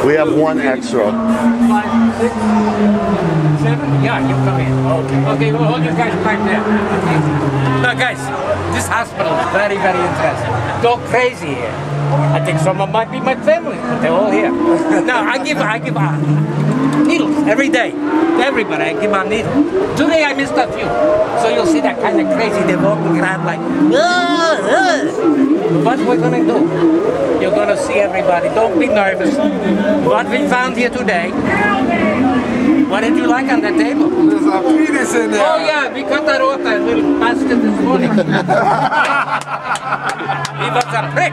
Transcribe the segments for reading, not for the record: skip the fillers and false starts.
We have one extra. 5, 6, 7. Yeah, you come in. Okay, well, hold you guys back there. Okay. Now, guys, this hospital is very, very interesting. Go crazy here. I think some of them might be my family, but they're all here. Now, I give needles every day to everybody. I give out needles. Today I missed a few, so you'll see that kind of crazy. They're walking around like, What we're gonna do? You're gonna see everybody. Don't be nervous. What we found here today. What did you like on the table? There's a penis in there. Oh yeah, we cut that off that little bastard this morning. He was a prick.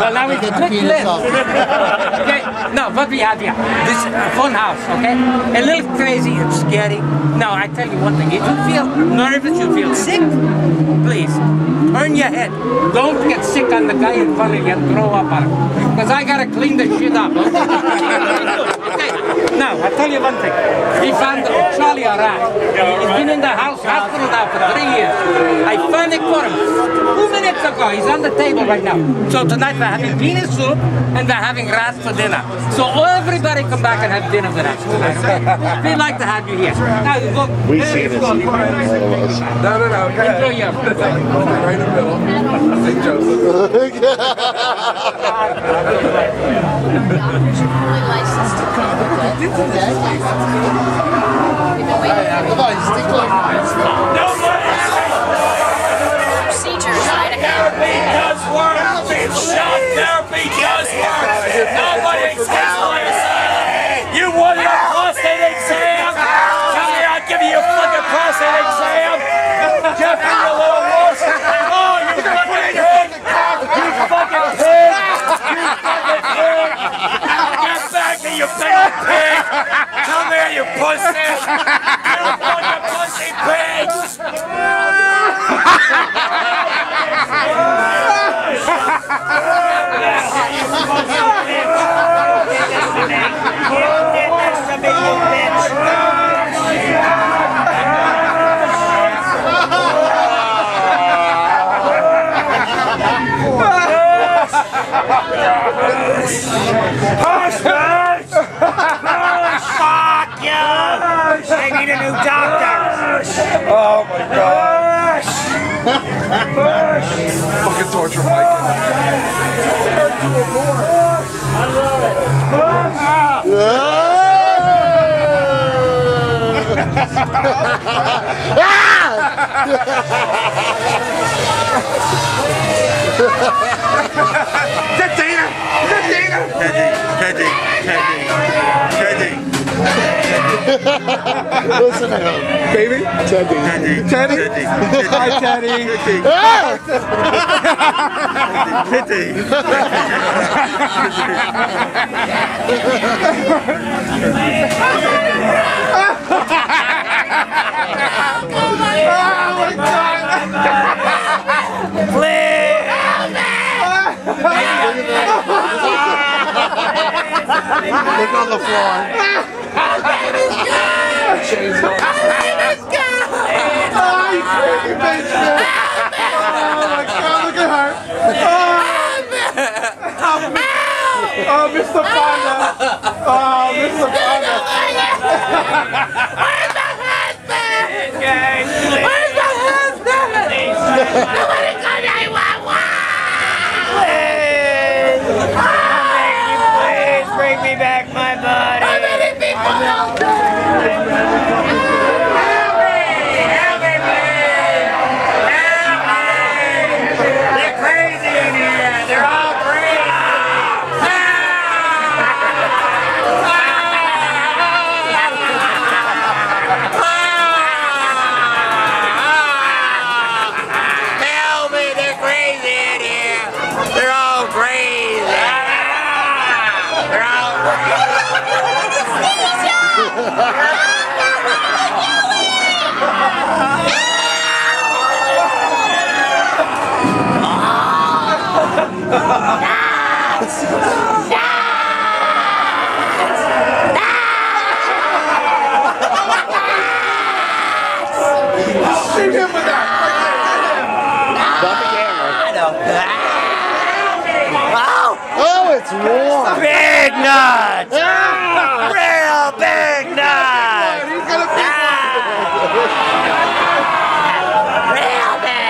Well, now he's a prick left. Okay, now what we have here, this fun house, okay? A little crazy and scary. Now I tell you one thing, if you feel nervous, you feel sick, please, turn your head. Don't get sick on the guy in front of you and throw up on him. Because I gotta clean the shit up. Okay? Now, I'll tell you one thing. We found Charlie Arai. He's been in the hospital now for 3 years. I finally caught him 2 minutes ago. He's on the table right now. So tonight we're having penis soup and we're having rats for dinner. So everybody come back and have dinner with us tonight, okay? We'd like to have you here. Now, look. We see this. No. Enjoy your food. Right in the middle. St. Joseph. Procedures right ahead. Therapy does work. Shock therapy does work. Nobody takes You wanted a prostate exam? Tell me I'll give you a fucking prostate exam. Jeffrey, you little wuss. Oh, you fucking pig. You fucking pig. You fucking pig. Get back to you big pig. Come here, you pussy. You fucking pussy pig. Fuck you! I need a new doctor! Oh my god. Fucking torture Mike. Is that Dana? Is that Dana? Teddy. Listen to him. Baby? Teddy. Teddy? Hi, Teddy. Look on the floor. Oh, you crazy bitch, man. Oh my god, look at her. Oh, Mr. Panda. Oh, Mr. Panda. Where's my husband? Where's my husband? Nobody call 911. Please bring me back my body. How many people help me? Help me, please. Help me. They're crazy in here. They're all crazy. Help me, they're crazy in here. They're all crazy. They're all crazy. Shoot him with that. Not the camera. I know. Oh, it's warm. Big nuts! Real big nuts! He's gonna pick Real big!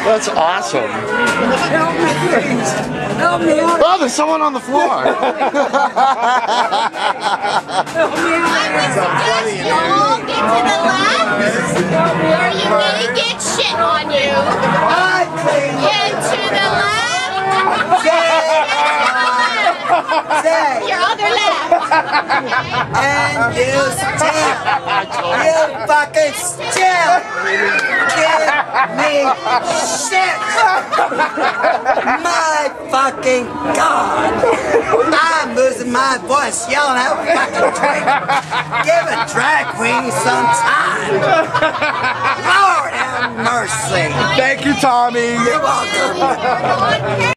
That's awesome. Help me out. Oh, there's someone on the floor. I would suggest you all get to the left, or you may get shit on you. Get to the left. Your other left. And you still, you fucking still give me shit. My fucking God. I'm losing my voice yelling out fucking drink. Give a drag queen some time. Lord have mercy. Thank you, Tommy. You're welcome.